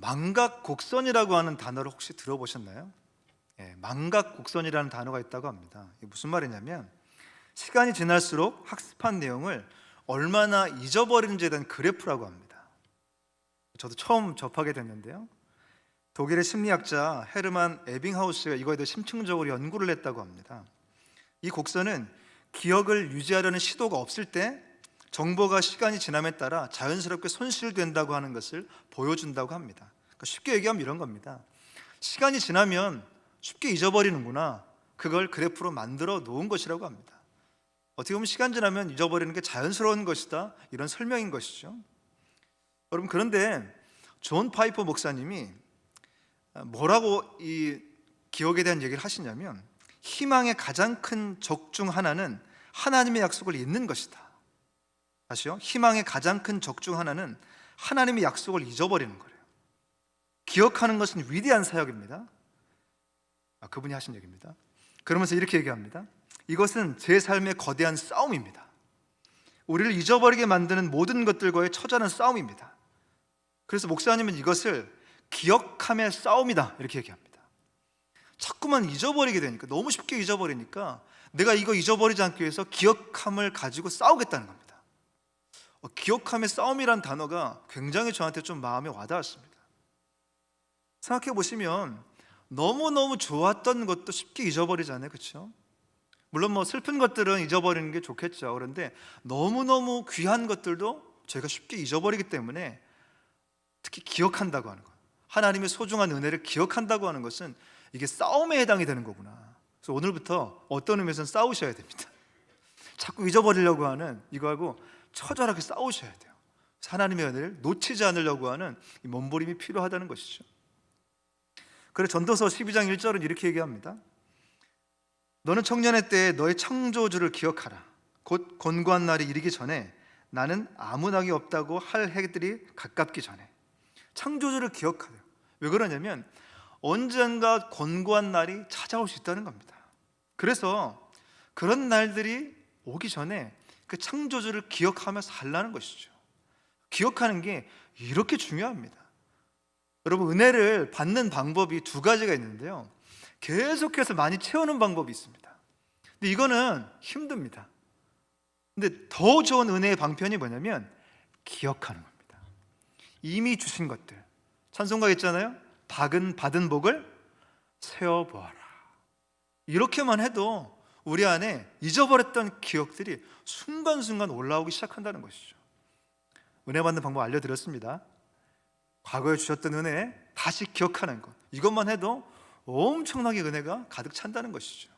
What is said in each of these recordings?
망각곡선이라고 하는 단어를 혹시 들어보셨나요? 망각곡선이라는 단어가 있다고 합니다. 이게 무슨 말이냐면 시간이 지날수록 학습한 내용을 얼마나 잊어버리는지에 대한 그래프라고 합니다. 저도 처음 접하게 됐는데요, 독일의 심리학자 헤르만 에빙하우스가 이거에 대해 심층적으로 연구를 했다고 합니다. 이 곡선은 기억을 유지하려는 시도가 없을 때 정보가 시간이 지남에 따라 자연스럽게 손실된다고 하는 것을 보여준다고 합니다. 그러니까 쉽게 얘기하면 이런 겁니다. 시간이 지나면 쉽게 잊어버리는구나, 그걸 그래프로 만들어 놓은 것이라고 합니다. 어떻게 보면 시간 지나면 잊어버리는 게 자연스러운 것이다, 이런 설명인 것이죠. 여러분, 그런데 존 파이퍼 목사님이 뭐라고 이 기억에 대한 얘기를 하시냐면, 희망의 가장 큰 적 중 하나는 하나님의 약속을 잊는 것이다. 다시요, 희망의 가장 큰 적 중 하나는 하나님의 약속을 잊어버리는 거예요. 기억하는 것은 위대한 사역입니다. 그분이 하신 얘기입니다. 그러면서 이렇게 얘기합니다. 이것은 제 삶의 거대한 싸움입니다. 우리를 잊어버리게 만드는 모든 것들과의 처절한 싸움입니다. 그래서 목사님은 이것을 기억함의 싸움이다, 이렇게 얘기합니다. 자꾸만 잊어버리게 되니까, 너무 쉽게 잊어버리니까 내가 이거 잊어버리지 않기 위해서 기억함을 가지고 싸우겠다는 겁니다. 기억함의 싸움이란 단어가 굉장히 저한테 좀 마음에 와닿았습니다. 생각해 보시면 너무너무 좋았던 것도 쉽게 잊어버리잖아요, 그렇죠? 물론 뭐 슬픈 것들은 잊어버리는 게 좋겠죠. 그런데 너무너무 귀한 것들도 저희가 쉽게 잊어버리기 때문에, 특히 기억한다고 하는 것, 하나님의 소중한 은혜를 기억한다고 하는 것은 이게 싸움에 해당이 되는 거구나. 그래서 오늘부터 어떤 의미에서는 싸우셔야 됩니다. 자꾸 잊어버리려고 하는 이거하고 처절하게 싸우셔야 돼요. 하나님의 은혜를 놓치지 않으려고 하는 이 몸부림이 필요하다는 것이죠. 그래서 전도서 12장 1절은 이렇게 얘기합니다. 너는 청년의 때에 너의 창조주를 기억하라. 곧 곤고한 날이 이르기 전에, 나는 아무 낙이 없다고 할 해들이 가깝기 전에. 창조주를 기억하래요. 왜 그러냐면 언젠가 곤고한 날이 찾아올 수 있다는 겁니다. 그래서 그런 날들이 오기 전에 그 창조주를 기억하며 살라는 것이죠. 기억하는 게 이렇게 중요합니다. 여러분, 은혜를 받는 방법이 두 가지가 있는데요, 계속해서 많이 채우는 방법이 있습니다. 근데 이거는 힘듭니다. 근데 더 좋은 은혜의 방편이 뭐냐면 기억하는 겁니다. 이미 주신 것들, 찬송가 있잖아요. 받은 복을 세어보아라. 이렇게만 해도 우리 안에 잊어버렸던 기억들이 순간순간 올라오기 시작한다는 것이죠. 은혜 받는 방법 알려드렸습니다. 과거에 주셨던 은혜 다시 기억하는 것, 이것만 해도 엄청나게 은혜가 가득 찬다는 것이죠.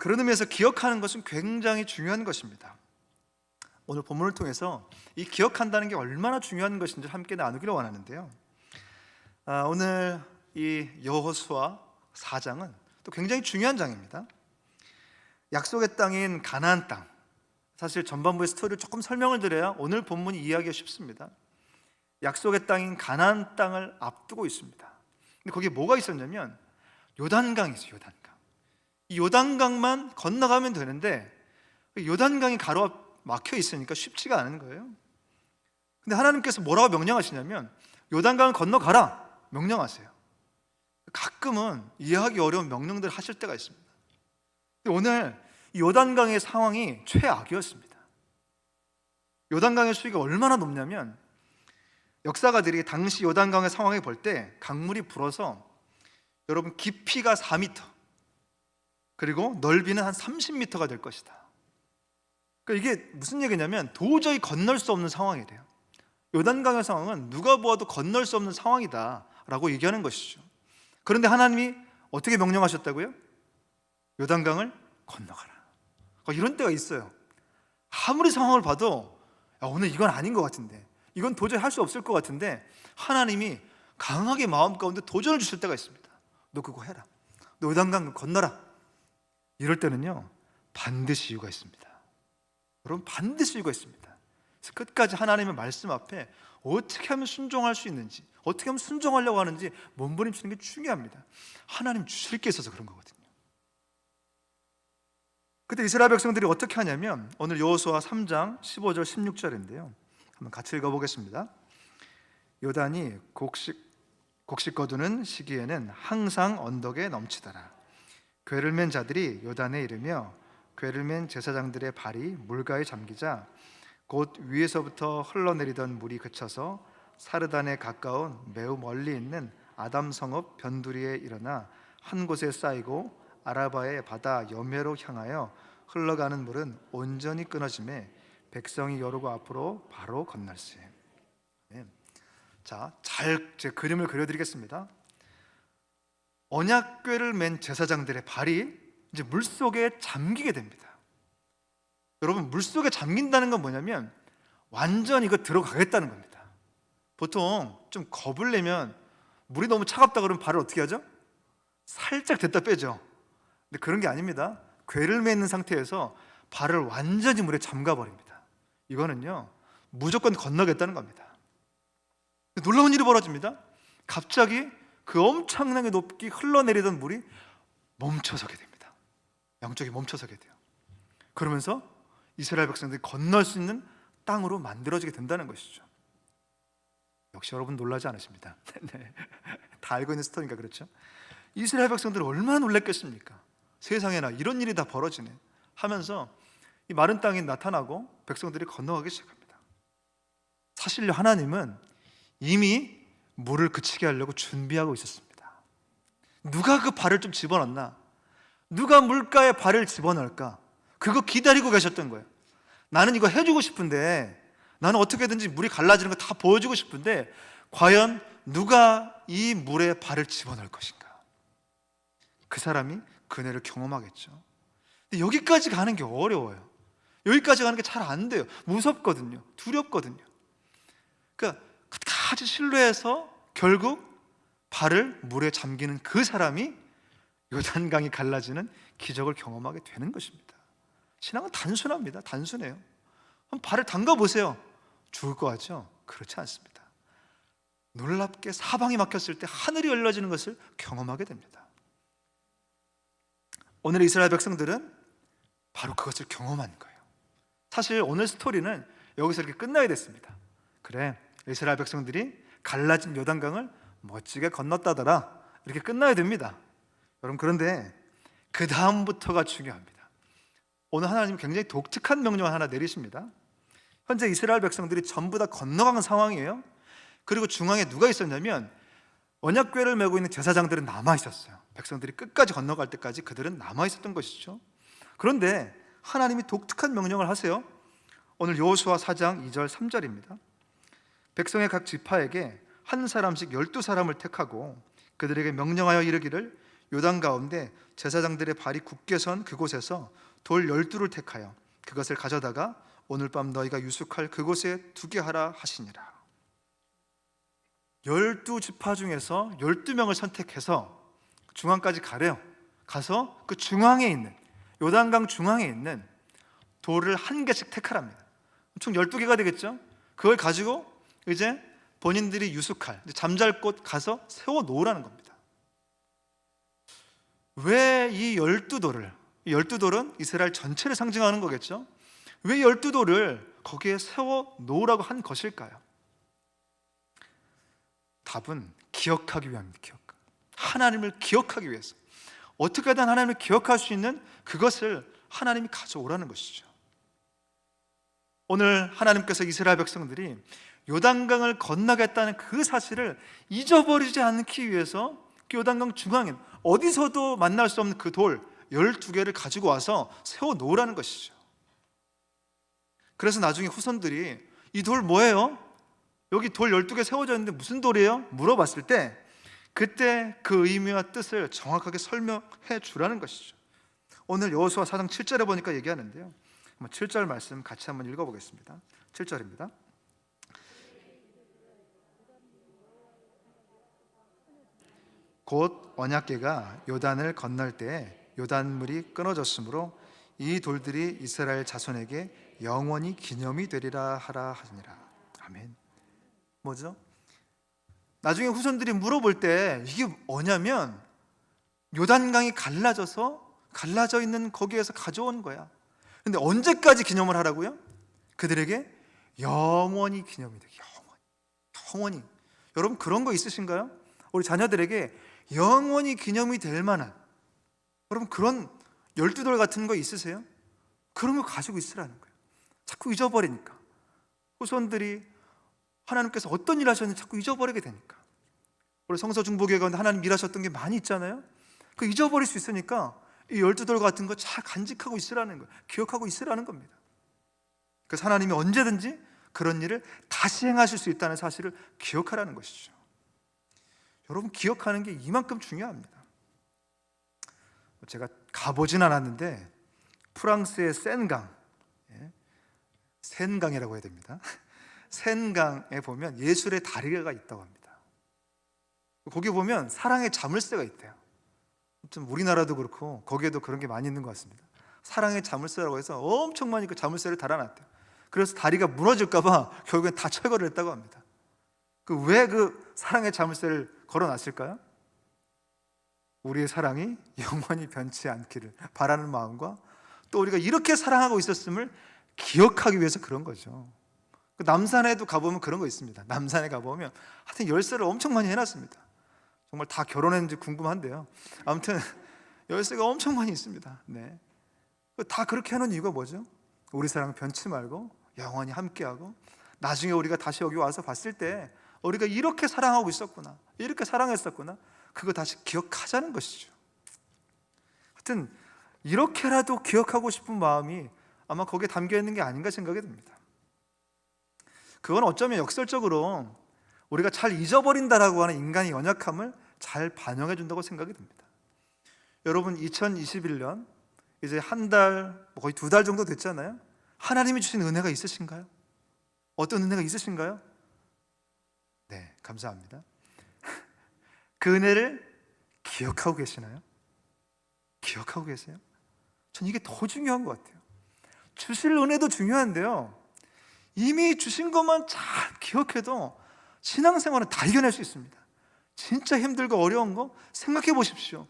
그런 의미에서 기억하는 것은 굉장히 중요한 것입니다. 오늘 본문을 통해서 이 기억한다는 게 얼마나 중요한 것인지 함께 나누기를 원하는데요, 오늘 이 여호수아 4장은 또 굉장히 중요한 장입니다. 약속의 땅인 가나안 땅, 사실 전반부의 스토리를 조금 설명을 드려야 오늘 본문이 이해하기가 쉽습니다. 약속의 땅인 가나안 땅을 앞두고 있습니다. 근데 거기에 뭐가 있었냐면 요단강이 있어요. 요단강. 이 요단강만 건너가면 되는데 요단강이 가로막혀 있으니까 쉽지가 않은 거예요. 근데 하나님께서 뭐라고 명령하시냐면 요단강을 건너가라 명령하세요. 가끔은 이해하기 어려운 명령들을 하실 때가 있습니다. 근데 오늘 이 요단강의 상황이 최악이었습니다. 요단강의 수위가 얼마나 높냐면, 역사가들이 당시 요단강의 상황을 볼 때 강물이 불어서 여러분 깊이가 4m, 그리고 넓이는 한 30m가 될 것이다. 그러니까 이게 무슨 얘기냐면 도저히 건널 수 없는 상황이래요. 요단강의 상황은 누가 보아도 건널 수 없는 상황이다 라고 얘기하는 것이죠. 그런데 하나님이 어떻게 명령하셨다고요? 요단강을 건너가라. 이런 때가 있어요. 아무리 상황을 봐도 오늘 이건 아닌 것 같은데, 이건 도저히 할 수 없을 것 같은데 하나님이 강하게 마음 가운데 도전을 주실 때가 있습니다. 너 그거 해라. 너 요단강 건너라. 이럴 때는요, 반드시 이유가 있습니다. 여러분, 반드시 이유가 있습니다. 그래서 끝까지 하나님의 말씀 앞에 어떻게 하면 순종할 수 있는지, 어떻게 하면 순종하려고 하는지 몸부림치는 게 중요합니다. 하나님 주실 게 있어서 그런 거거든요. 그때 이스라엘 백성들이 어떻게 하냐면, 오늘 여호수아 3장 15절 16절인데요, 한번 같이 읽어보겠습니다. 요단이 곡식 거두는 시기에는 항상 언덕에 넘치더라. 궤를 맨 자들이 요단에 이르며 궤를 맨 제사장들의 발이 물가에 잠기자 곧 위에서부터 흘러내리던 물이 그쳐서 사르단에 가까운 매우 멀리 있는 아담 성읍 변두리에 일어나 한 곳에 쌓이고 아라바의 바다 여매로 향하여 흘러가는 물은 온전히 끊어지매 백성이 여르고 앞으로 바로 건널세. 자, 제 그림을 그려드리겠습니다. 언약궤를 맨 제사장들의 발이 이제 물 속에 잠기게 됩니다. 여러분, 물 속에 잠긴다는 건 뭐냐면 완전히 이거 들어가겠다는 겁니다. 보통 좀 겁을 내면 물이 너무 차갑다 그러면 발을 어떻게 하죠? 살짝 됐다 빼죠. 근데 그런 게 아닙니다. 궤를 매는 상태에서 발을 완전히 물에 잠가 버립니다. 이거는요, 무조건 건너겠다는 겁니다. 놀라운 일이 벌어집니다. 갑자기 그 엄청나게 높게 흘러내리던 물이 멈춰서게 됩니다. 양쪽이 멈춰서게 돼요. 그러면서 이스라엘 백성들이 건널 수 있는 땅으로 만들어지게 된다는 것이죠. 역시 여러분 놀라지 않으십니다. 네. 다 알고 있는 스토리니까 그렇죠. 이스라엘 백성들은 얼마나 놀랐겠습니까? 세상에나 이런 일이 다 벌어지네 하면서 이 마른 땅이 나타나고 백성들이 건너가기 시작합니다. 사실 하나님은 이미 물을 그치게 하려고 준비하고 있었습니다. 누가 그 발을 좀 집어넣나? 누가 물가에 발을 집어넣을까? 그거 기다리고 계셨던 거예요. 나는 이거 해주고 싶은데, 나는 어떻게든지 물이 갈라지는 거 다 보여주고 싶은데 과연 누가 이 물에 발을 집어넣을 것인가? 그 사람이 그네를 경험하겠죠. 근데 여기까지 가는 게 어려워요. 여기까지 가는 게 잘 안 돼요. 무섭거든요. 두렵거든요. 그러니까 끝까지 신뢰해서 결국 발을 물에 잠기는 그 사람이 요단강이 갈라지는 기적을 경험하게 되는 것입니다. 신앙은 단순합니다. 단순해요. 한번 발을 담가 보세요. 죽을 것 같죠? 그렇지 않습니다. 놀랍게 사방이 막혔을 때 하늘이 열려지는 것을 경험하게 됩니다. 오늘 이스라엘 백성들은 바로 그것을 경험한 거예요. 사실 오늘 스토리는 여기서 이렇게 끝나야 됐습니다. 그래, 이스라엘 백성들이 갈라진 요단강을 멋지게 건넜다더라, 이렇게 끝나야 됩니다. 여러분, 그런데 그 다음부터가 중요합니다. 오늘 하나님은 굉장히 독특한 명령을 하나 내리십니다. 현재 이스라엘 백성들이 전부 다 건너간 상황이에요. 그리고 중앙에 누가 있었냐면 언약궤를 메고 있는 제사장들은 남아 있었어요. 백성들이 끝까지 건너갈 때까지 그들은 남아 있었던 것이죠. 그런데 하나님이 독특한 명령을 하세요. 오늘 여호수아 4장 2절 3절입니다. 백성의 각 지파에게 한 사람씩 12사람을 택하고 그들에게 명령하여 이르기를 요단 가운데 제사장들의 발이 굳게 선 그곳에서 돌 12를 택하여 그것을 가져다가 오늘 밤 너희가 유숙할 그곳에 두게 하라 하시니라. 12지파 중에서 12명을 선택해서 중앙까지 가래요. 가서 그 중앙에 있는, 요단강 중앙에 있는 돌을 한 개씩 택하랍니다. 총 12개가 되겠죠. 그걸 가지고 이제 본인들이 유숙할, 잠잘 곳 가서 세워 놓으라는 겁니다. 왜 이 12돌을, 이 12돌은 이스라엘 전체를 상징하는 거겠죠. 왜 12돌을 거기에 세워 놓으라고 한 것일까요? 답은 기억하기 위함입니다. 하나님을 기억하기 위해서. 어떻게든 하나님을 기억할 수 있는 그것을 하나님이 가져오라는 것이죠. 오늘 하나님께서 이스라엘 백성들이 요단강을 건너겠다는 그 사실을 잊어버리지 않기 위해서 그 요단강 중앙에 어디서도 만날 수 없는 그 돌 12개를 가지고 와서 세워 놓으라는 것이죠. 그래서 나중에 후손들이 이 돌 뭐예요? 여기 돌 12개 세워져 있는데 무슨 돌이에요? 물어봤을 때 그때 그 의미와 뜻을 정확하게 설명해 주라는 것이죠. 오늘 여호수아 4장 7절에 보니까 얘기하는데요. 7절 말씀 같이 한번 읽어보겠습니다. 7절입니다. 곧 언약궤가 요단을 건널 때에 요단물이 끊어졌으므로 이 돌들이 이스라엘 자손에게 영원히 기념이 되리라 하라 하니라. 아멘. 뭐죠? 나중에 후손들이 물어볼 때 이게 뭐냐면 요단강이 갈라져 있는 거기에서 가져온 거야. 근데 언제까지 기념을 하라고요? 그들에게 영원히 기념이 되게, 영원히. 여러분 그런 거 있으신가요? 우리 자녀들에게 영원히 기념이 될 만한, 여러분 그런 12돌 같은 거 있으세요? 그런 거 가지고 있으라는 거예요. 자꾸 잊어버리니까, 후손들이 하나님께서 어떤 일 하셨는지 자꾸 잊어버리게 되니까. 우리 성서중보교회 가운데 하나님 일하셨던 게 많이 있잖아요. 그 잊어버릴 수 있으니까 이 12돌 같은 거 잘 간직하고 있으라는 거예요. 기억하고 있으라는 겁니다. 그래서 하나님이 언제든지 그런 일을 다시 행하실 수 있다는 사실을 기억하라는 것이죠. 여러분 기억하는 게 이만큼 중요합니다. 제가 가보진 않았는데 프랑스의 센강, 센강이라고 해야 됩니다. 센강에 보면 예술의 다리가 있다고 합니다. 거기 보면 사랑의 자물쇠가 있대요. 좀 우리나라도 그렇고 거기에도 그런 게 많이 있는 것 같습니다. 사랑의 자물쇠라고 해서 엄청 많이 그 자물쇠를 달아놨대요. 그래서 다리가 무너질까 봐 결국엔 다 철거를 했다고 합니다. 왜 그 사랑의 자물쇠를 걸어놨을까요? 우리의 사랑이 영원히 변치 않기를 바라는 마음과 또 우리가 이렇게 사랑하고 있었음을 기억하기 위해서 그런 거죠. 남산에도 가보면 그런 거 있습니다. 남산에 가보면 하여튼 열쇠를 엄청 많이 해놨습니다. 정말 다 결혼했는지 궁금한데요. 아무튼 열쇠가 엄청 많이 있습니다. 네. 다 그렇게 하는 이유가 뭐죠? 우리 사랑 변치 말고 영원히 함께하고 나중에 우리가 다시 여기 와서 봤을 때 우리가 이렇게 사랑하고 있었구나, 이렇게 사랑했었구나, 그거 다시 기억하자는 것이죠. 하여튼 이렇게라도 기억하고 싶은 마음이 아마 거기에 담겨 있는 게 아닌가 생각이 듭니다. 그건 어쩌면 역설적으로 우리가 잘 잊어버린다라고 하는 인간의 연약함을 잘 반영해 준다고 생각이 듭니다. 여러분 2021년 이제 한 달, 거의 2달 정도 됐잖아요. 하나님이 주신 은혜가 있으신가요? 어떤 은혜가 있으신가요? 네, 감사합니다. 그 은혜를 기억하고 계시나요? 기억하고 계세요? 전 이게 더 중요한 것 같아요. 주실 은혜도 중요한데요, 이미 주신 것만 잘 기억해도 신앙생활은 다 이겨낼 수 있습니다. 진짜 힘들고 어려운 거 생각해 보십시오.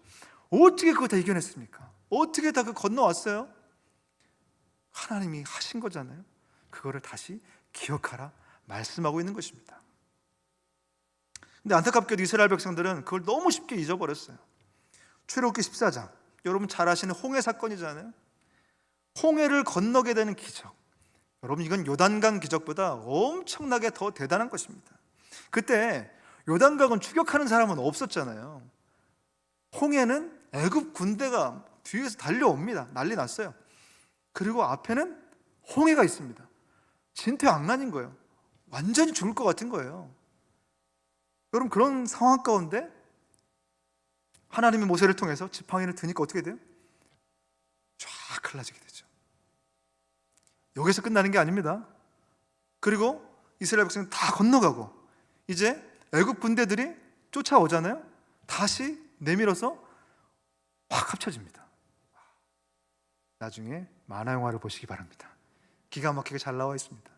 어떻게 그거 다 이겨냈습니까? 어떻게 다 그 건너왔어요? 하나님이 하신 거잖아요. 그거를 다시 기억하라 말씀하고 있는 것입니다. 근데 안타깝게도 이스라엘 백성들은 그걸 너무 쉽게 잊어버렸어요. 출애굽기 14장, 여러분 잘 아시는 홍해 사건이잖아요. 홍해를 건너게 되는 기적, 여러분 이건 요단강 기적보다 엄청나게 더 대단한 것입니다. 그때 요단강은 추격하는 사람은 없었잖아요. 홍해는 애굽 군대가 뒤에서 달려옵니다. 난리 났어요. 그리고 앞에는 홍해가 있습니다. 진퇴양난인 거예요. 완전히 죽을 것 같은 거예요. 여러분 그런 상황 가운데 하나님이 모세를 통해서 지팡이를 드니까 어떻게 돼요? 쫙 갈라지게 되죠. 여기서 끝나는 게 아닙니다. 그리고 이스라엘 백성은 다 건너가고 이제 애굽 군대들이 쫓아오잖아요. 다시 내밀어서 확 합쳐집니다. 나중에 만화 영화를 보시기 바랍니다. 기가 막히게 잘 나와 있습니다.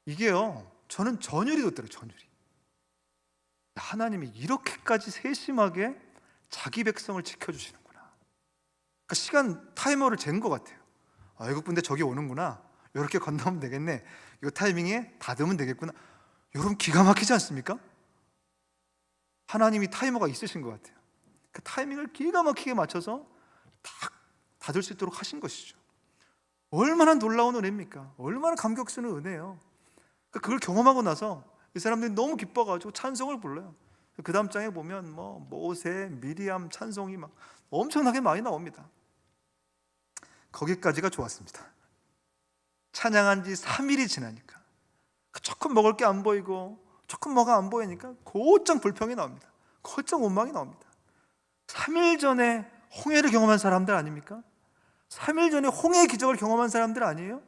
이게요, 저는 전율이 돋더라고요. 전율이. 하나님이 이렇게까지 세심하게 자기 백성을 지켜주시는구나. 그러니까 시간 타이머를 잰 것 같아요. 애국 군대 저기 오는구나, 이렇게 건너면 되겠네, 이 타이밍에 닫으면 되겠구나. 여러분 기가 막히지 않습니까? 하나님이 타이머가 있으신 것 같아요. 그 타이밍을 기가 막히게 맞춰서 딱 닫을 수 있도록 하신 것이죠. 얼마나 놀라운 은혜입니까? 얼마나 감격스러운 은혜예요. 그걸 경험하고 나서 이 사람들이 너무 기뻐가지고 찬송을 불러요. 그 다음 장에 보면 모세, 미리암 찬송이 막 엄청나게 많이 나옵니다. 거기까지가 좋았습니다. 찬양한 지 3일이 지나니까 조금 먹을 게 안 보이고 조금 뭐가 안 보이니까 곧장 불평이 나옵니다. 곧장 원망이 나옵니다. 3일 전에 홍해를 경험한 사람들 아닙니까? 3일 전에 홍해의 기적을 경험한 사람들 아니에요?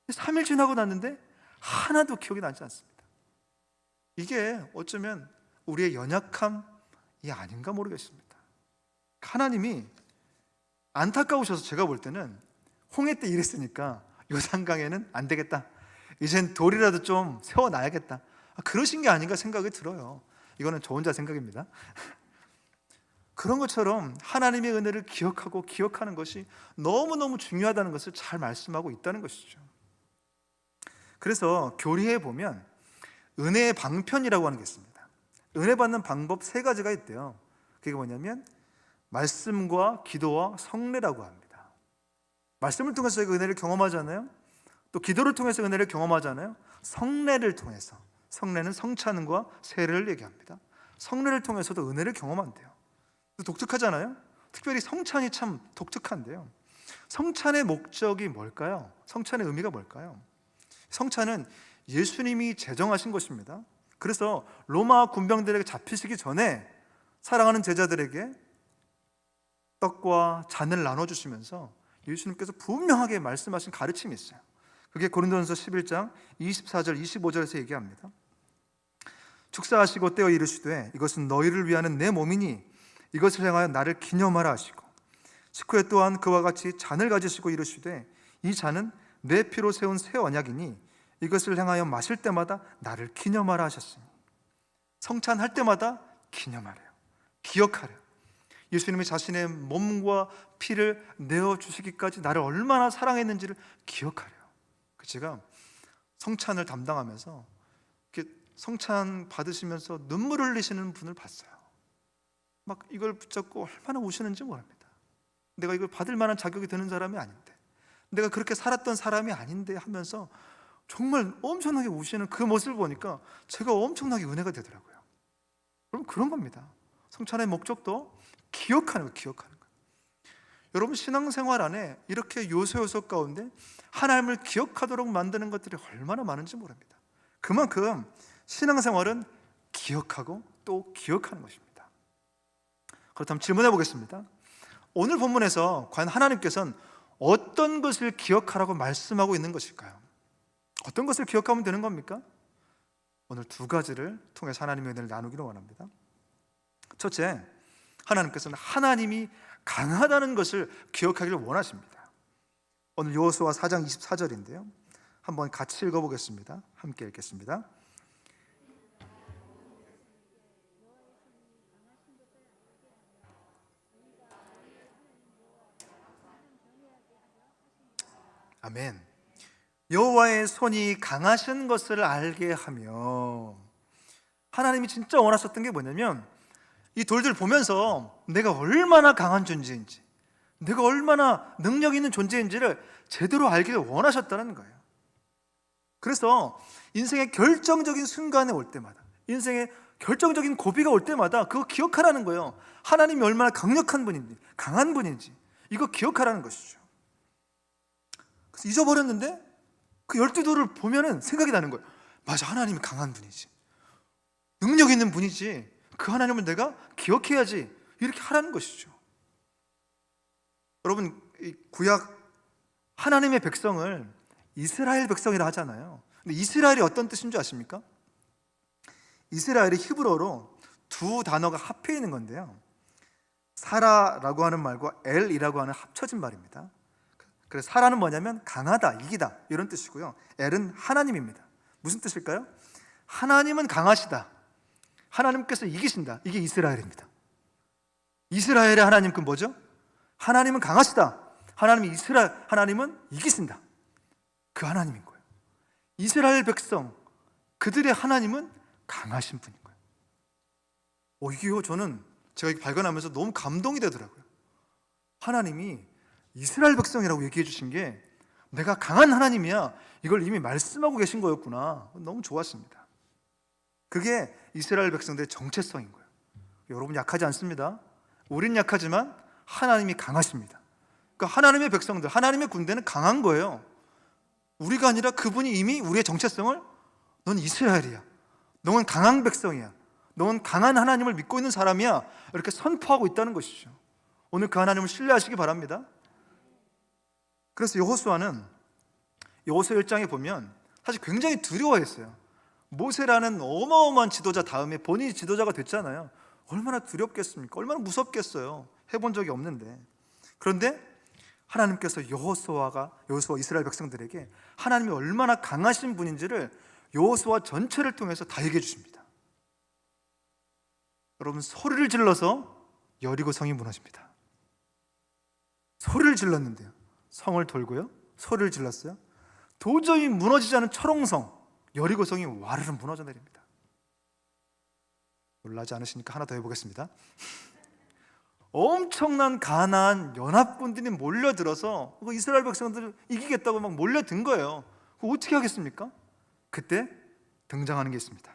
3일 지나고 났는데 하나도 기억이 나지 않습니다. 이게 어쩌면 우리의 연약함이 아닌가 모르겠습니다. 하나님이 안타까우셔서 제가 볼 때는 홍해 때 이랬으니까 요단강에는 안 되겠다, 이젠 돌이라도 좀 세워놔야겠다, 그러신 게 아닌가 생각이 들어요. 이거는 저 혼자 생각입니다. 그런 것처럼 하나님의 은혜를 기억하고 기억하는 것이 너무너무 중요하다는 것을 잘 말씀하고 있다는 것이죠. 그래서 교리에 보면 은혜의 방편이라고 하는 게 있습니다. 은혜 받는 방법 세 가지가 있대요. 그게 뭐냐면 말씀과 기도와 성례라고 합니다. 말씀을 통해서 저희가 은혜를 경험하잖아요. 또 기도를 통해서 은혜를 경험하잖아요. 성례를 통해서, 성례는 성찬과 세례를 얘기합니다. 성례를 통해서도 은혜를 경험한대요. 독특하잖아요. 특별히 성찬이 참 독특한데요. 성찬의 목적이 뭘까요? 성찬의 의미가 뭘까요? 성찬은 예수님이 제정하신 것입니다. 그래서 로마 군병들에게 잡히시기 전에 사랑하는 제자들에게 떡과 잔을 나눠주시면서 예수님께서 분명하게 말씀하신 가르침이 있어요. 그게 고린도전서 11장 24절 25절에서 얘기합니다. 축사하시고 떼어 이르시되 이것은 너희를 위하는 내 몸이니 이것을 행하여 나를 기념하라 하시고, 식후에 또한 그와 같이 잔을 가지시고 이르시되 이 잔은 내 피로 세운 새 언약이니 이것을 행하여 마실 때마다 나를 기념하라 하셨으니, 성찬할 때마다 기념하래요. 기억하래요. 예수님이 자신의 몸과 피를 내어주시기까지 나를 얼마나 사랑했는지를 기억하래요. 제가 성찬을 담당하면서 이렇게 성찬 받으시면서 눈물 흘리시는 분을 봤어요. 막 이걸 붙잡고 얼마나 우시는지 모릅니다. 내가 이걸 받을 만한 자격이 되는 사람이 아닌데, 내가 그렇게 살았던 사람이 아닌데 하면서 정말 엄청나게 우시는 그 모습을 보니까 제가 엄청나게 은혜가 되더라고요. 그럼 그런 겁니다. 성찬의 목적도 기억하는 거예요. 여러분, 신앙생활 안에 이렇게 요소 가운데 하나님을 기억하도록 만드는 것들이 얼마나 많은지 모릅니다. 그만큼 신앙생활은 기억하고 또 기억하는 것입니다. 그렇다면 질문해 보겠습니다. 오늘 본문에서 과연 하나님께서는 어떤 것을 기억하라고 말씀하고 있는 것일까요? 어떤 것을 기억하면 되는 겁니까? 오늘 두 가지를 통해서 하나님의 은혜를 나누기를 원합니다. 첫째, 하나님께서는 하나님이 강하다는 것을 기억하기를 원하십니다. 오늘 여호수아 4장 24절인데요. 한번 같이 읽어보겠습니다. 함께 읽겠습니다. 아멘. 여호와의 손이 강하신 것을 알게 하며, 하나님이 진짜 원하셨던 게 뭐냐면 이 돌들 보면서 내가 얼마나 강한 존재인지, 내가 얼마나 능력 있는 존재인지를 제대로 알기를 원하셨다는 거예요. 그래서 인생의 결정적인 순간에 올 때마다, 인생의 결정적인 고비가 올 때마다 그거 기억하라는 거예요. 하나님이 얼마나 강력한 분인지, 강한 분인지 이거 기억하라는 것이죠. 그래서 잊어버렸는데 그 12돌을 보면은 생각이 나는 거예요. 맞아, 하나님이 강한 분이지, 능력 있는 분이지, 그 하나님을 내가 기억해야지, 이렇게 하라는 것이죠. 여러분, 이 구약 하나님의 백성을 이스라엘 백성이라 하잖아요. 근데 이스라엘이 어떤 뜻인 줄 아십니까? 이스라엘이 히브리어로 두 단어가 합해 있는 건데요, 사라라고 하는 말과 엘이라고 하는 합쳐진 말입니다. 그래서 사라는 뭐냐면 강하다, 이기다 이런 뜻이고요, 엘은 하나님입니다. 무슨 뜻일까요? 하나님은 강하시다, 하나님께서 이기신다, 이게 이스라엘입니다. 이스라엘의 하나님 그 뭐죠? 하나님은 강하시다, 하나님은 이기신다, 그 하나님인 거예요. 이스라엘 백성, 그들의 하나님은 강하신 분인 거예요. 이게요, 저는 제가 이렇게 발견하면서 너무 감동이 되더라고요. 하나님이 이스라엘 백성이라고 얘기해 주신 게 내가 강한 하나님이야, 이걸 이미 말씀하고 계신 거였구나. 너무 좋았습니다. 그게 이스라엘 백성들의 정체성인 거예요. 여러분 약하지 않습니다. 우린 약하지만 하나님이 강하십니다. 그러니까 하나님의 백성들, 하나님의 군대는 강한 거예요. 우리가 아니라 그분이 이미 우리의 정체성을, 넌 이스라엘이야, 너는 강한 백성이야, 너는 강한 하나님을 믿고 있는 사람이야, 이렇게 선포하고 있다는 것이죠. 오늘 그 하나님을 신뢰하시기 바랍니다. 그래서 여호수아는 여호수아 1장에 보면 사실 굉장히 두려워했어요. 모세라는 어마어마한 지도자 다음에 본인이 지도자가 됐잖아요. 얼마나 두렵겠습니까? 얼마나 무섭겠어요. 해본 적이 없는데. 그런데 하나님께서 여호수아 이스라엘 백성들에게 하나님이 얼마나 강하신 분인지를 여호수아 전체를 통해서 다 얘기해 주십니다. 여러분, 소리를 질러서 여리고 성이 무너집니다. 소리를 질렀는데요, 성을 돌고요, 소리를 질렀어요. 도저히 무너지지 않은 철옹성, 여리고성이 와르르 무너져 내립니다. 놀라지 않으시니까 하나 더 해보겠습니다. 엄청난 가나안 연합군들이 몰려들어서 이스라엘 백성들을 이기겠다고 막 몰려든 거예요. 그거 어떻게 하겠습니까? 그때 등장하는 게 있습니다.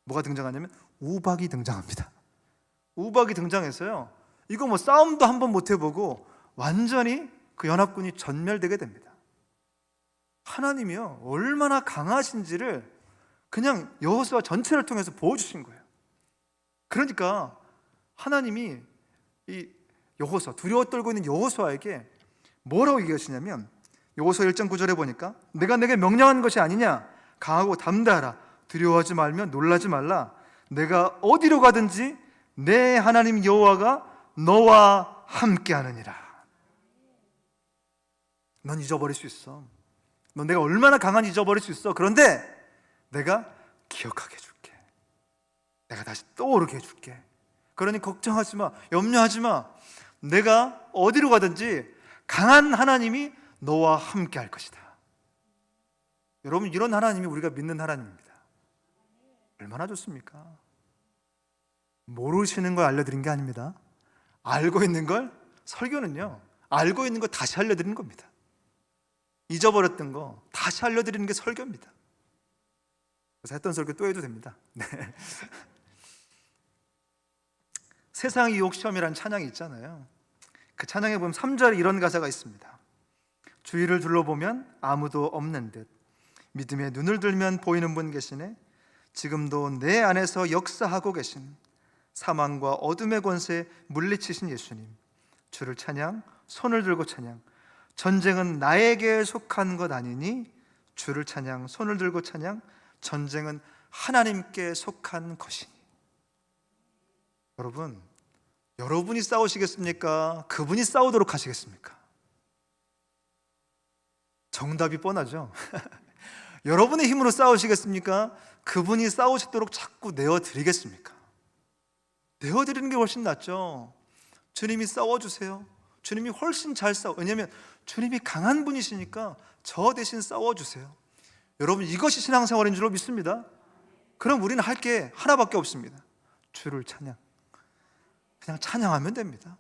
뭐가 등장하냐면 우박이 등장합니다. 우박이 등장해서요, 이거 뭐 싸움도 한번 못 해보고 완전히 그 연합군이 전멸되게 됩니다. 하나님이요 얼마나 강하신지를 그냥 여호수아 전체를 통해서 보여주신 거예요. 그러니까 하나님이 이 여호수아, 두려워 떨고 있는 여호수아에게 뭐라고 얘기하시냐면, 여호수아 1장 9절에 보니까 내가 내게 명령한 것이 아니냐, 강하고 담대하라, 두려워하지 말며 놀라지 말라, 내가 어디로 가든지 내 하나님 여호와가 너와 함께하느니라. 넌 잊어버릴 수 있어. 넌 내가 얼마나 강한지 잊어버릴 수 있어. 그런데 내가 기억하게 해줄게. 내가 다시 떠오르게 해줄게. 그러니 걱정하지 마, 염려하지 마. 내가 어디로 가든지 강한 하나님이 너와 함께 할 것이다. 여러분, 이런 하나님이 우리가 믿는 하나님입니다. 얼마나 좋습니까? 모르시는 걸 알려드린 게 아닙니다. 알고 있는 걸, 설교는요 알고 있는 거 다시 알려드리는 겁니다. 잊어버렸던 거 다시 알려드리는 게 설교입니다. 그래서 했던 설교 또 해도 됩니다. 네. 세상의 유혹 시험이라는 찬양이 있잖아요. 그 찬양에 보면 3절에 이런 가사가 있습니다. 주위를 둘러보면 아무도 없는 듯 믿음에 눈을 들면 보이는 분 계시네. 지금도 내 안에서 역사하고 계신 사망과 어둠의 권세에 물리치신 예수님, 주를 찬양, 손을 들고 찬양. 전쟁은 나에게 속한 것 아니니 주를 찬양, 손을 들고 찬양. 전쟁은 하나님께 속한 것이니. 여러분, 여러분이 싸우시겠습니까? 그분이 싸우도록 하시겠습니까? 정답이 뻔하죠. 여러분의 힘으로 싸우시겠습니까? 그분이 싸우시도록 자꾸 내어드리겠습니까? 내어드리는 게 훨씬 낫죠. 주님이 싸워주세요. 주님이 훨씬 잘 싸워. 왜냐하면 주님이 강한 분이시니까 저 대신 싸워주세요. 여러분, 이것이 신앙생활인 줄로 믿습니다. 그럼 우리는 할 게 하나밖에 없습니다. 주를 찬양. 그냥 찬양하면 됩니다.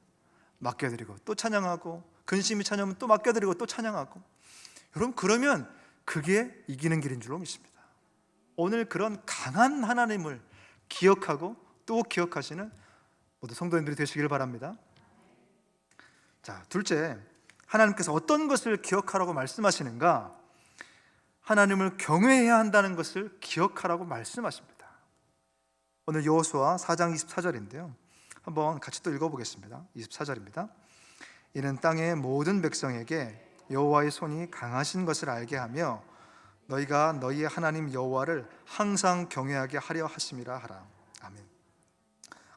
맡겨드리고 또 찬양하고, 근심이 찬양하면 또 맡겨드리고 또 찬양하고. 여러분, 그러면 그게 이기는 길인 줄로 믿습니다. 오늘 그런 강한 하나님을 기억하고 또 기억하시는 모두 성도님들이 되시길 바랍니다. 자, 둘째, 하나님께서 어떤 것을 기억하라고 말씀하시는가? 하나님을 경외해야 한다는 것을 기억하라고 말씀하십니다. 오늘 여호수아 4장 24절인데요 한번 같이 또 읽어보겠습니다. 24절입니다. 이는 땅의 모든 백성에게 여호와의 손이 강하신 것을 알게 하며 너희가 너희의 하나님 여호와를 항상 경외하게 하려 하심이라 하라. 아멘.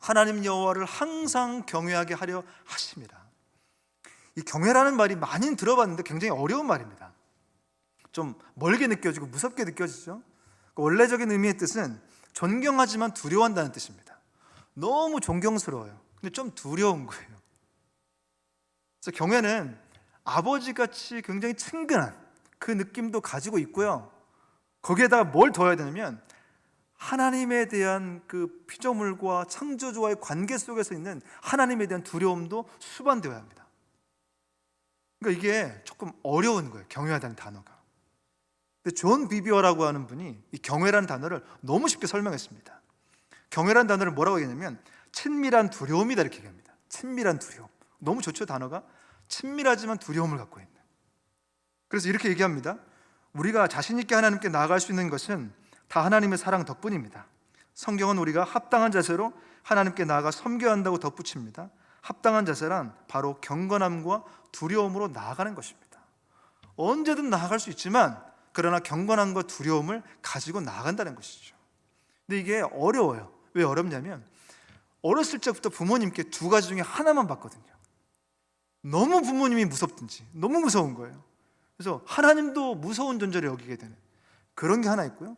하나님 여호와를 항상 경외하게 하려 하심이라. 이 경외라는 말이 많이 들어봤는데 굉장히 어려운 말입니다. 좀 멀게 느껴지고 무섭게 느껴지죠. 그 원래적인 의미의 뜻은 존경하지만 두려워한다는 뜻입니다. 너무 존경스러워요. 근데 좀 두려운 거예요. 그래서 경외는 아버지같이 굉장히 친근한 그 느낌도 가지고 있고요, 거기에다가 뭘 더해야 되냐면 하나님에 대한 그 피조물과 창조주와의 관계 속에서 있는 하나님에 대한 두려움도 수반되어야 합니다. 그러니까 이게 조금 어려운 거예요, 경외하다는 단어가. 근데 존 비비어라고 하는 분이 이 경외라는 단어를 너무 쉽게 설명했습니다. 경외라는 단어를 뭐라고 얘기하냐면 친밀한 두려움이다, 이렇게 얘기합니다. 친밀한 두려움. 너무 좋죠, 단어가. 친밀하지만 두려움을 갖고 있는. 그래서 이렇게 얘기합니다. 우리가 자신 있게 하나님께 나아갈 수 있는 것은 다 하나님의 사랑 덕분입니다. 성경은 우리가 합당한 자세로 하나님께 나아가 섬겨야 한다고 덧붙입니다. 합당한 자세란 바로 경건함과 두려움으로 나아가는 것입니다. 언제든 나아갈 수 있지만 그러나 경건함과 두려움을 가지고 나아간다는 것이죠. 근데 이게 어려워요. 왜 어렵냐면 어렸을 적부터 부모님께 두 가지 중에 하나만 봤거든요. 너무 부모님이 무섭든지 너무 무서운 거예요. 그래서 하나님도 무서운 존재를 여기게 되는 그런 게 하나 있고요,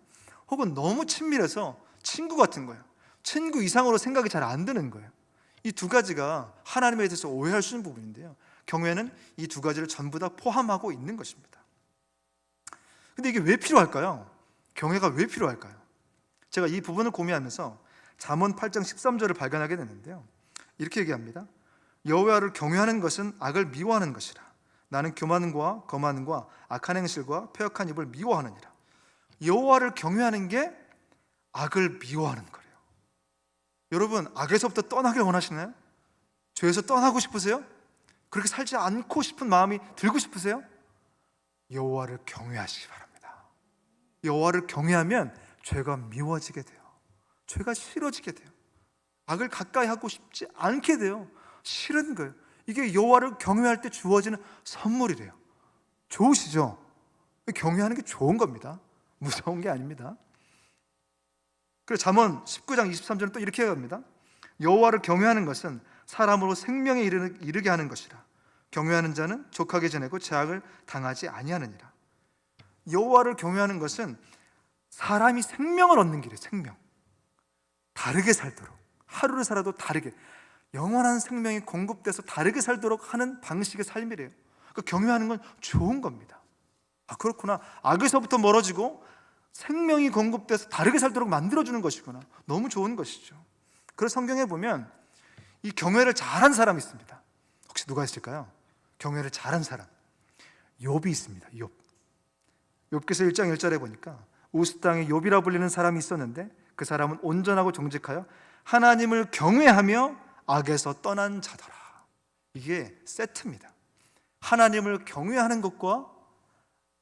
혹은 너무 친밀해서 친구 같은 거예요. 친구 이상으로 생각이 잘 안 드는 거예요. 이 두 가지가 하나님에 대해서 오해할 수 있는 부분인데요, 경외는 이 두 가지를 전부 다 포함하고 있는 것입니다. 근데 이게 왜 필요할까요? 경외가 왜 필요할까요? 제가 이 부분을 고민하면서 잠언 8장 13절을 발견하게 됐는데요, 이렇게 얘기합니다. 여호와를 경외하는 것은 악을 미워하는 것이라. 나는 교만과 거만과 악한 행실과 패역한 입을 미워하느니라. 여호와를 경외하는 게 악을 미워하는 거래요. 여러분, 악에서부터 떠나길 원하시나요? 죄에서 떠나고 싶으세요? 그렇게 살지 않고 싶은 마음이 들고 싶으세요? 여호와를 경외하시기 바랍니다. 여호와를 경외하면 죄가 미워지게 돼요. 죄가 싫어지게 돼요. 악을 가까이 하고 싶지 않게 돼요. 싫은 거예요. 이게 여호와를 경외할 때 주어지는 선물이래요. 좋으시죠? 경외하는 게 좋은 겁니다. 무서운 게 아닙니다. 그래서 잠언 19장 23절은 또 이렇게 합니다. 여호와를 경외하는 것은 사람으로 생명에 이르게 하는 것이라. 경외하는 자는 족하게 지내고 죄악을 당하지 아니하느니라. 여호와를 경외하는 것은 사람이 생명을 얻는 길이에요. 생명. 다르게 살도록, 하루를 살아도 다르게, 영원한 생명이 공급돼서 다르게 살도록 하는 방식의 삶이래요. 그러니까 경외하는 건 좋은 겁니다. 아, 그렇구나. 악에서부터 멀어지고 생명이 공급돼서 다르게 살도록 만들어주는 것이구나. 너무 좋은 것이죠. 그래서 성경에 보면 이 경외를 잘한 사람이 있습니다. 혹시 누가 있을까요? 경외를 잘한 사람. 욥이 있습니다. 욥. 욥기서 1장 1절에 보니까 우스 땅에 욥이라 불리는 사람이 있었는데 그 사람은 온전하고 정직하여 하나님을 경외하며 악에서 떠난 자더라. 이게 세트입니다. 하나님을 경외하는 것과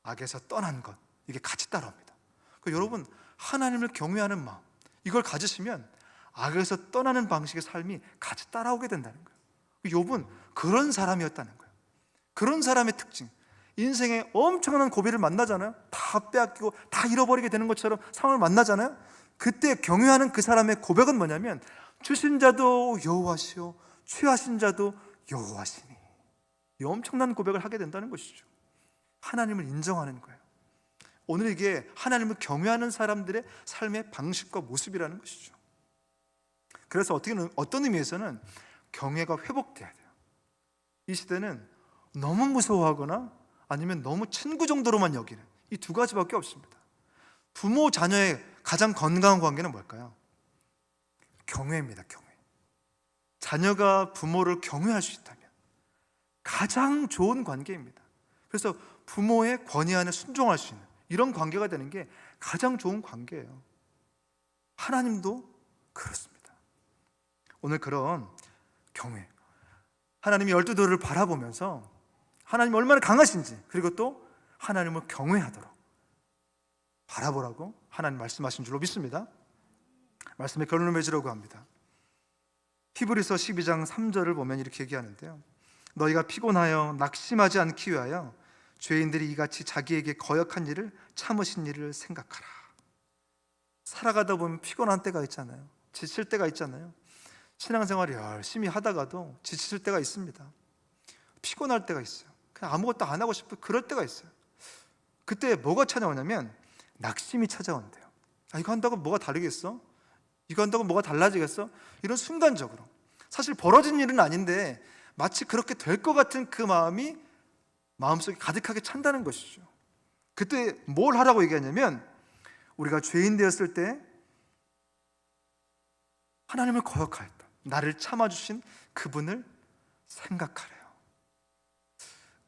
악에서 떠난 것, 이게 같이 따라옵니다. 그러니까 여러분, 하나님을 경외하는 마음, 이걸 가지시면 악에서 떠나는 방식의 삶이 같이 따라오게 된다는 거예요. 욥은 그런 사람이었다는 거예요. 그런 사람의 특징, 인생에 엄청난 고비를 만나잖아요. 다 빼앗기고 다 잃어버리게 되는 것처럼 상황을 만나잖아요. 그때 경외하는 그 사람의 고백은 뭐냐면 주신 자도 여호와시오 취하신 자도 여호와시니. 이 엄청난 고백을 하게 된다는 것이죠. 하나님을 인정하는 거예요. 오늘 이게 하나님을 경외하는 사람들의 삶의 방식과 모습이라는 것이죠. 그래서 어떤 의미에서는 경외가 회복돼야 돼요. 이 시대는 너무 무서워하거나 아니면 너무 친구 정도로만 여기는 이 두 가지밖에 없습니다. 부모 자녀의 가장 건강한 관계는 뭘까요? 경외입니다. 경외. 자녀가 부모를 경외할 수 있다면 가장 좋은 관계입니다. 그래서 부모의 권위 안에 순종할 수 있는 이런 관계가 되는 게 가장 좋은 관계예요. 하나님도 그렇습니다. 오늘 그런 경외, 하나님이 12도를 바라보면서 하나님이 얼마나 강하신지, 그리고 또 하나님을 경외하도록 바라보라고 하나님 말씀하신 줄로 믿습니다. 말씀의 결론을 맺으려고 합니다. 히브리서 12장 3절을 보면 이렇게 얘기하는데요, 너희가 피곤하여 낙심하지 않기 위하여 죄인들이 이같이 자기에게 거역한 일을 참으신 일을 생각하라. 살아가다 보면 피곤한 때가 있잖아요. 지칠 때가 있잖아요. 신앙생활을 열심히 하다가도 지칠 때가 있습니다. 피곤할 때가 있어요. 그냥 아무것도 안 하고 싶고 그럴 때가 있어요. 그때 뭐가 찾아오냐면 낙심이 찾아온대요. 아, 이거 한다고 뭐가 다르겠어? 이거 한다고 뭐가 달라지겠어? 이런 순간적으로, 사실 벌어진 일은 아닌데 마치 그렇게 될 것 같은 그 마음이 마음속에 가득하게 찬다는 것이죠. 그때 뭘 하라고 얘기하냐면 우리가 죄인 되었을 때 하나님을 거역하였다, 나를 참아주신 그분을 생각하래요.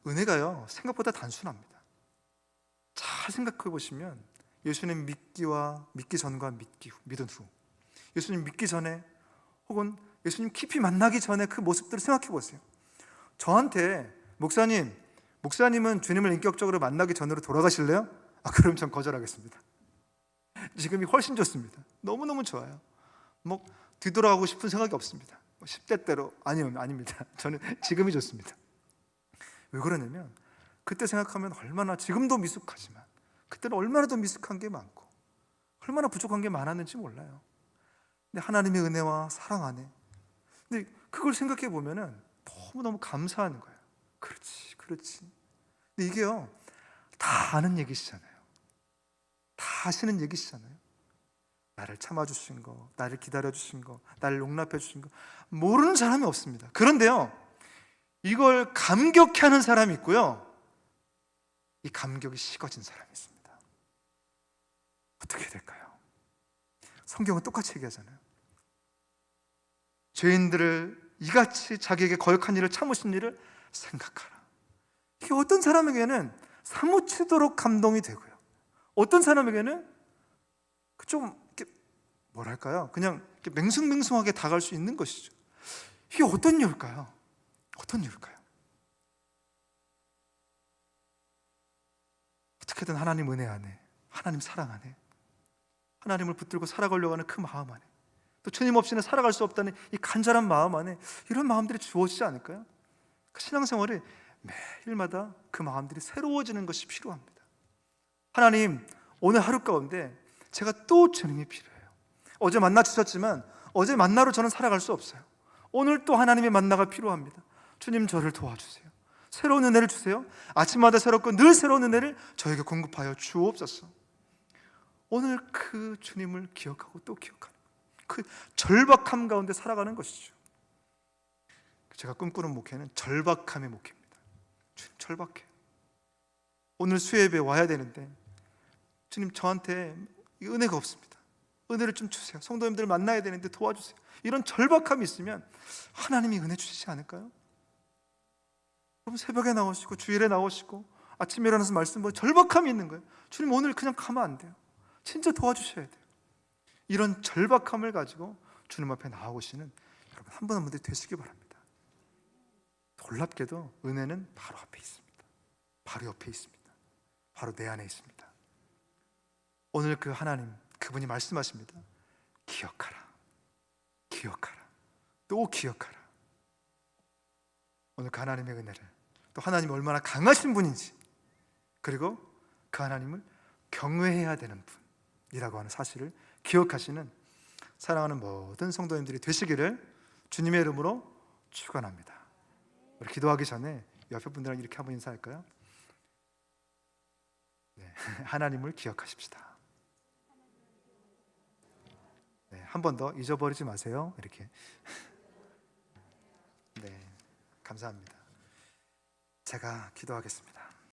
은혜가요 생각보다 단순합니다. 잘 생각해 보시면 예수님 믿기와 믿기 전과 믿은 후, 예수님 믿기 전에 혹은 예수님 깊이 만나기 전에 그 모습들을 생각해 보세요. 저한테 목사님은 주님을 인격적으로 만나기 전으로 돌아가실래요? 아, 그럼 전 거절하겠습니다. 지금이 훨씬 좋습니다. 너무너무 좋아요. 뭐 뒤돌아가고 싶은 생각이 없습니다. 10대 때로 아닙니다. 저는 지금이 좋습니다. 왜 그러냐면 그때 생각하면 얼마나, 지금도 미숙하지만 그때는 얼마나 더 미숙한 게 많고 얼마나 부족한 게 많았는지 몰라요. 근데 하나님의 은혜와 사랑 안에, 근데 그걸 생각해 보면은 너무너무 감사한 거예요. 그렇지. 근데 이게요 다 아는 얘기시잖아요. 다 아시는 얘기시잖아요. 나를 참아주신 거, 나를 기다려주신 거, 나를 용납해주신 거 모르는 사람이 없습니다. 그런데요 이걸 감격해 하는 사람이 있고요, 이 감격이 식어진 사람이 있습니다. 어떻게 될까요? 성경은 똑같이 얘기하잖아요. 죄인들을 이같이 자기에게 거역한 일을 참으신 일을 생각하라. 이게 어떤 사람에게는 사무치도록 감동이 되고요, 어떤 사람에게는 좀 이렇게 뭐랄까요, 그냥 이렇게 맹숭맹숭하게 다가갈 수 있는 것이죠. 이게 어떤 이유일까요? 어떤 이유일까요? 어떻게든 하나님 은혜 안에, 하나님 사랑 안에, 하나님을 붙들고 살아가려고 하는 그 마음 안에, 또 주님 없이는 살아갈 수 없다는 이 간절한 마음 안에 이런 마음들이 주어지지 않을까요? 그 신앙생활이 매일마다 그 마음들이 새로워지는 것이 필요합니다. 하나님, 오늘 하루 가운데 제가 또 주님이 필요해요. 어제 만나 주셨지만 어제 만나로 저는 살아갈 수 없어요. 오늘 또 하나님의 만나가 필요합니다. 주님, 저를 도와주세요. 새로운 은혜를 주세요. 아침마다 새롭고 늘 새로운 은혜를 저에게 공급하여 주옵소서. 오늘 그 주님을 기억하고 또 기억하는 그 절박함 가운데 살아가는 것이죠. 제가 꿈꾸는 목회는 절박함의 목회입니다. 주님, 절박해요. 오늘 수요예배 와야 되는데 주님, 저한테 은혜가 없습니다. 은혜를 좀 주세요. 성도님들 만나야 되는데 도와주세요. 이런 절박함이 있으면 하나님이 은혜 주시지 않을까요? 여러분, 새벽에 나오시고 주일에 나오시고 아침에 일어나서 말씀 보고 절박함이 있는 거예요. 주님, 오늘 그냥 가면 안 돼요. 진짜 도와주셔야 돼요. 이런 절박함을 가지고 주님 앞에 나아오시는 여러분 한 분 한 분들이 되시기 바랍니다. 놀랍게도 은혜는 바로 앞에 있습니다. 바로 옆에 있습니다. 바로 내 안에 있습니다. 오늘 그 하나님, 그분이 말씀하십니다. 기억하라, 기억하라, 또 기억하라. 오늘 그 하나님의 은혜를, 또 하나님이 얼마나 강하신 분인지, 그리고 그 하나님을 경외해야 되는 분이라고 하는 사실을 기억하시는 사랑하는 모든 성도님들이 되시기를 주님의 이름으로 축원합니다. 우리 기도하기 전에 옆에 분들랑 이렇게 한번 인사할까요? 네, 하나님을 기억하십시다. 네, 한 번 더 잊어버리지 마세요. 이렇게. 네, 감사합니다. 제가 기도하겠습니다.